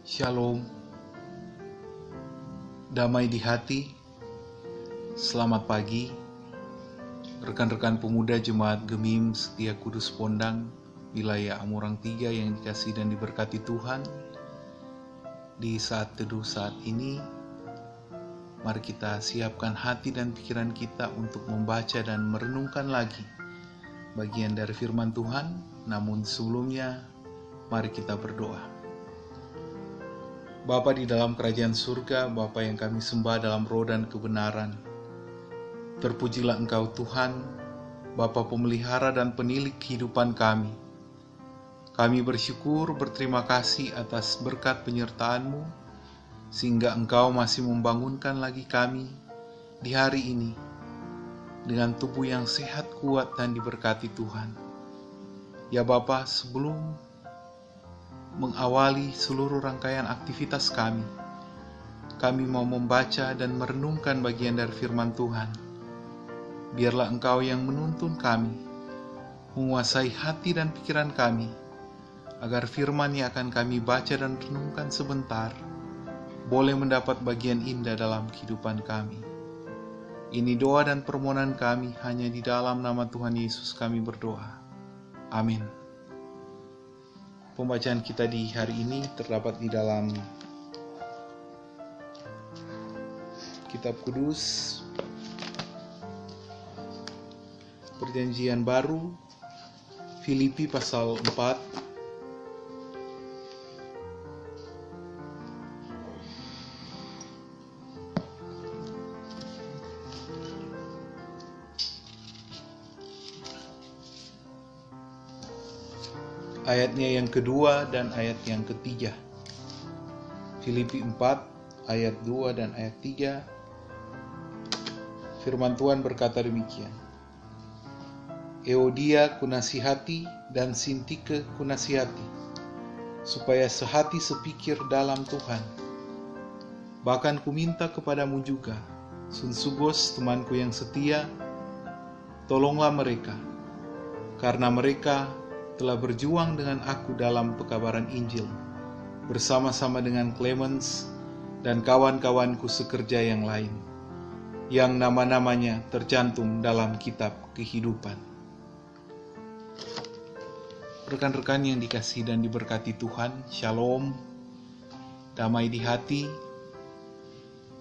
Shalom, damai di hati, selamat pagi, rekan-rekan pemuda Jemaat Gemim Setia Kudus Pondang, wilayah Amurang 3 yang dikasihi dan diberkati Tuhan. Di saat teduh saat ini, mari kita siapkan hati dan pikiran kita untuk membaca dan merenungkan lagi bagian dari firman Tuhan. Namun sebelumnya, mari kita berdoa. Bapa di dalam kerajaan surga, Bapa yang kami sembah dalam roh dan kebenaran. Terpujilah Engkau Tuhan, Bapa pemelihara dan penilik kehidupan kami. Kami bersyukur, berterima kasih atas berkat penyertaan-Mu, sehingga Engkau masih membangunkan lagi kami di hari ini, dengan tubuh yang sehat, kuat, dan diberkati Tuhan. Ya Bapa, sebelum mengawali seluruh rangkaian aktivitas kami mau membaca dan merenungkan bagian dari firman Tuhan. Biarlah Engkau yang menuntun kami, menguasai hati dan pikiran kami, agar firman yang akan kami baca dan renungkan sebentar boleh mendapat bagian indah dalam kehidupan kami. Ini doa dan permohonan kami hanya di dalam nama Tuhan Yesus kami berdoa. Amin. Pembacaan kita di hari ini terdapat di dalam Kitab Kudus Perjanjian Baru, Filipi pasal 4 ayatnya yang kedua dan ayat yang ketiga. Filipi 4 ayat 2 dan ayat 3. Firman Tuhan berkata demikian. Euodia kunasihati dan Sintike kunasihati, supaya sehati sepikir dalam Tuhan. Bahkan kuminta kepadamu juga, Sunsugos temanku yang setia, tolonglah mereka, karena mereka telah berjuang dengan aku dalam pekabaran Injil, bersama-sama dengan Clemens dan kawan-kawanku sekerja yang lain, yang nama-namanya tercantum dalam kitab kehidupan. Rekan-rekan yang dikasihi dan diberkati Tuhan, Shalom, damai di hati.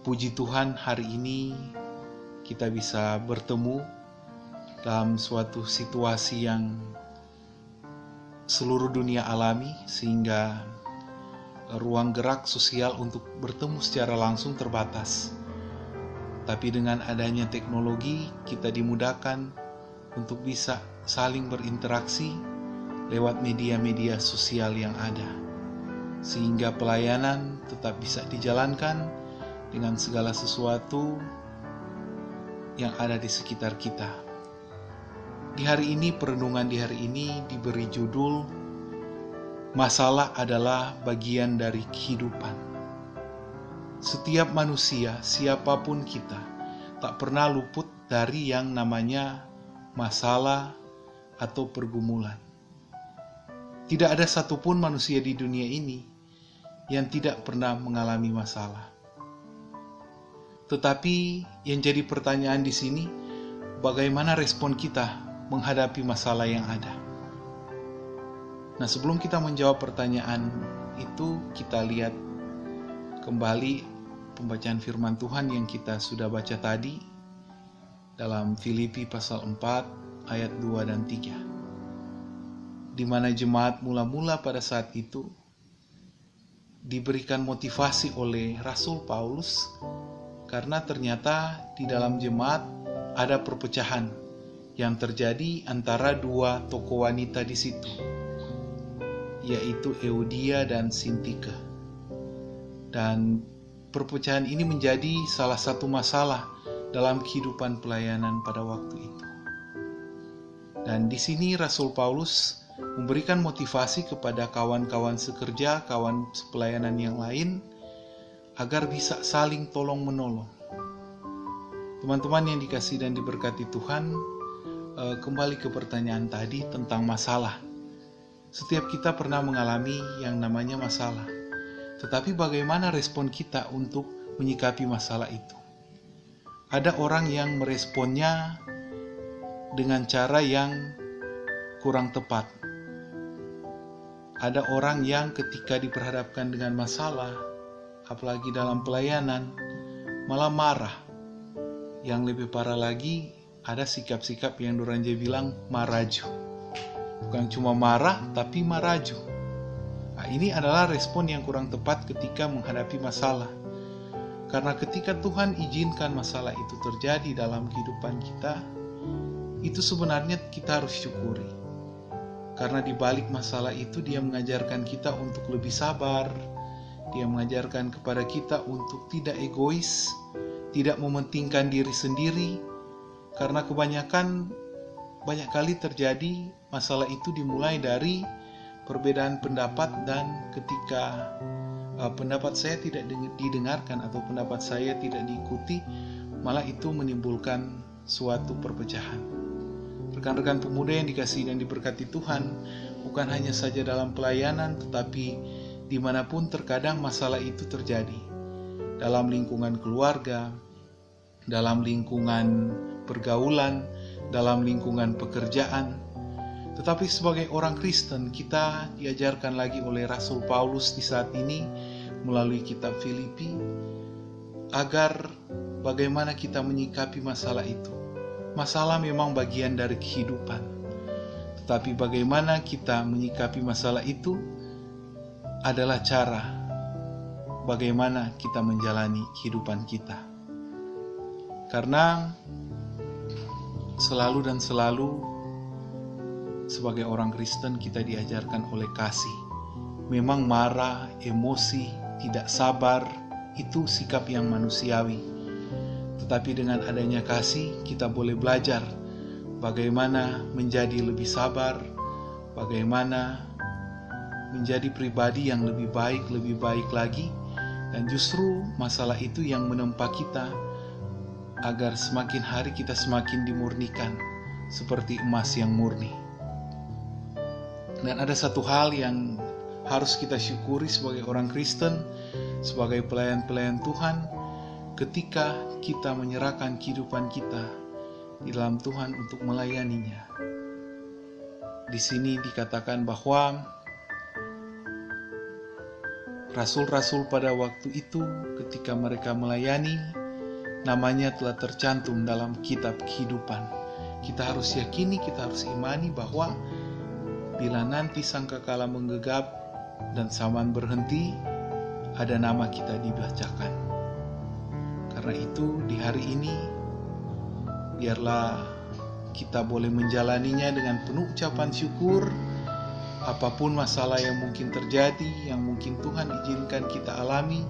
Puji Tuhan, hari ini kita bisa bertemu dalam suatu situasi yang seluruh dunia alami, sehingga ruang gerak sosial untuk bertemu secara langsung terbatas. Tapi dengan adanya teknologi, kita dimudahkan untuk bisa saling berinteraksi lewat media-media sosial yang ada, sehingga pelayanan tetap bisa dijalankan dengan segala sesuatu yang ada di sekitar kita. Di hari ini, perenungan di hari ini diberi judul Masalah adalah bagian dari kehidupan. Setiap manusia, siapapun kita, tak pernah luput dari yang namanya masalah atau pergumulan. Tidak ada satupun manusia di dunia ini yang tidak pernah mengalami masalah. Tetapi yang jadi pertanyaan di sini, bagaimana respon kita menghadapi masalah yang ada? Nah, sebelum kita menjawab pertanyaan itu, kita lihat kembali pembacaan firman Tuhan yang kita sudah baca tadi dalam Filipi pasal 4 ayat 2 dan 3, di mana jemaat mula-mula pada saat itu diberikan motivasi oleh Rasul Paulus, karena ternyata di dalam jemaat ada perpecahan yang terjadi antara dua tokoh wanita di situ, yaitu Euodia dan Sintike. Dan perpecahan ini menjadi salah satu masalah dalam kehidupan pelayanan pada waktu itu. Dan di sini Rasul Paulus memberikan motivasi kepada kawan-kawan sekerja, kawan pelayanan yang lain, agar bisa saling tolong-menolong. Teman-teman yang dikasihi dan diberkati Tuhan, kembali ke pertanyaan tadi tentang masalah. Setiap kita pernah mengalami yang namanya masalah. Tetapi bagaimana respon kita untuk menyikapi masalah itu? Ada orang yang meresponnya dengan cara yang kurang tepat. Ada orang yang ketika diperhadapkan dengan masalah, apalagi dalam pelayanan, malah marah. Yang lebih parah lagi, ada sikap-sikap yang Doranje bilang maraju. Bukan cuma marah, tapi maraju. Nah, ini adalah respon yang kurang tepat ketika menghadapi masalah. Karena ketika Tuhan izinkan masalah itu terjadi dalam kehidupan kita, itu sebenarnya kita harus syukuri. Karena di balik masalah itu Dia mengajarkan kita untuk lebih sabar. Dia mengajarkan kepada kita untuk tidak egois, tidak mementingkan diri sendiri. Karena banyak kali terjadi masalah itu dimulai dari perbedaan pendapat, dan ketika pendapat saya tidak didengarkan atau pendapat saya tidak diikuti, malah itu menimbulkan suatu perpecahan. Rekan-rekan pemuda yang dikasihi dan diberkati Tuhan, bukan hanya saja dalam pelayanan, tetapi dimanapun terkadang masalah itu terjadi. Dalam lingkungan keluarga, dalam lingkungan pergaulan, dalam lingkungan pekerjaan. Tetapi sebagai orang Kristen, kita diajarkan lagi oleh Rasul Paulus di saat ini melalui kitab Filipi, agar bagaimana kita menyikapi masalah itu. Masalah memang bagian dari kehidupan, tetapi bagaimana kita menyikapi masalah itu adalah cara bagaimana kita menjalani kehidupan kita. Karena selalu sebagai orang Kristen kita diajarkan oleh kasih. Memang marah, emosi, tidak sabar, itu sikap yang manusiawi. Tetapi dengan adanya kasih, kita boleh belajar bagaimana menjadi lebih sabar, bagaimana menjadi pribadi yang lebih baik lagi, dan justru masalah itu yang menempa kita agar semakin hari kita semakin dimurnikan seperti emas yang murni. Dan ada satu hal yang harus kita syukuri sebagai orang Kristen, sebagai pelayan-pelayan Tuhan, ketika kita menyerahkan kehidupan kita di dalam Tuhan untuk melayaninya. Di sini dikatakan bahwa rasul-rasul pada waktu itu ketika mereka melayani, namanya telah tercantum dalam kitab kehidupan. Kita harus yakini, kita harus imani bahwa bila nanti sangkakala menggegap dan zaman berhenti, ada nama kita dibacakan. Karena itu di hari ini biarlah kita boleh menjalaninya dengan penuh ucapan syukur. Apapun masalah yang mungkin terjadi, yang mungkin Tuhan izinkan kita alami,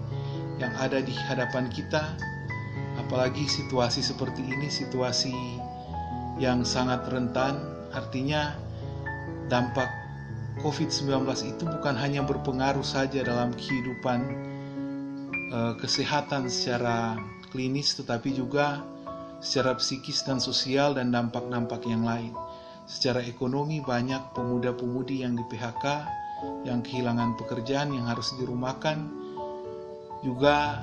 yang ada di hadapan kita, apalagi situasi seperti ini, situasi yang sangat rentan. Artinya dampak COVID-19 itu bukan hanya berpengaruh saja dalam kehidupan kesehatan secara klinis, tetapi juga secara psikis dan sosial dan dampak-dampak yang lain. Secara ekonomi banyak pemuda-pemudi yang di PHK, yang kehilangan pekerjaan, yang harus dirumahkan. Juga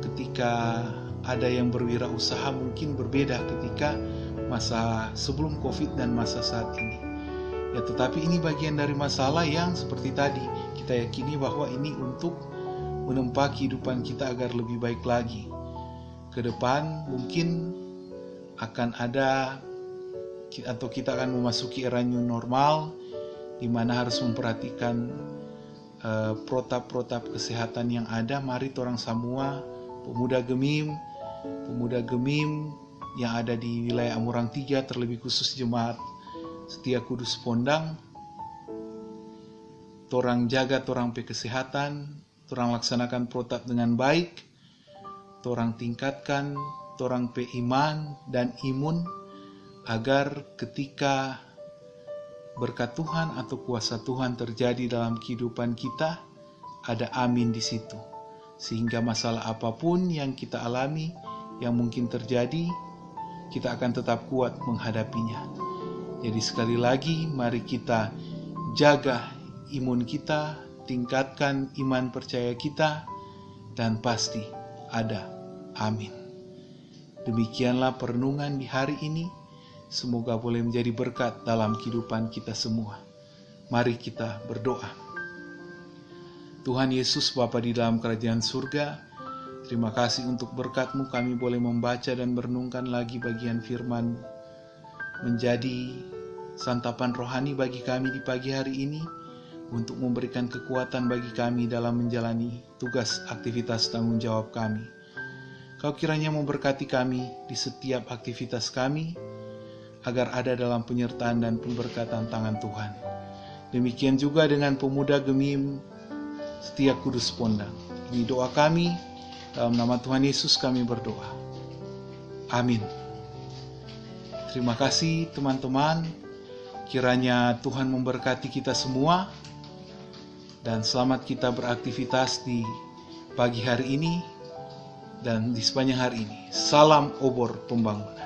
ketika ada yang berwirausaha mungkin berbeda ketika masa sebelum COVID dan masa saat ini. Ya, tetapi ini bagian dari masalah yang seperti tadi, kita yakini bahwa ini untuk menempa kehidupan kita agar lebih baik lagi. Ke depan mungkin akan ada atau kita akan memasuki era new normal, di mana harus memperhatikan protap-protap kesehatan yang ada. Mari orang semua pemuda Gemim yang ada di wilayah Amurang 3, terlebih khusus Jemaat Setia Kudus Pondang, torang jaga torang pe kesehatan, torang laksanakan protap dengan baik, torang tingkatkan torang pe iman dan imun, agar ketika berkat Tuhan atau kuasa Tuhan terjadi dalam kehidupan kita, ada amin di situ. Sehingga masalah apapun yang kita alami, yang mungkin terjadi, kita akan tetap kuat menghadapinya. Jadi sekali lagi, mari kita jaga imun kita, tingkatkan iman percaya kita, dan pasti ada. Amin. Demikianlah perenungan di hari ini. Semoga boleh menjadi berkat dalam kehidupan kita semua. Mari kita berdoa. Tuhan Yesus, Bapa di dalam kerajaan surga, terima kasih untuk berkat-Mu kami boleh membaca dan merenungkan lagi bagian firman menjadi santapan rohani bagi kami di pagi hari ini, untuk memberikan kekuatan bagi kami dalam menjalani tugas aktivitas tanggung jawab kami. Kau kiranya memberkati kami di setiap aktivitas kami, agar ada dalam penyertaan dan pemberkatan tangan Tuhan. Demikian juga dengan pemuda Gemim Setia Kudus Pondang. Ini doa kami, dalam nama Tuhan Yesus kami berdoa. Amin. Terima kasih teman-teman. Kiranya Tuhan memberkati kita semua, dan selamat kita beraktivitas di pagi hari ini dan di sepanjang hari ini. Salam obor pembangunan.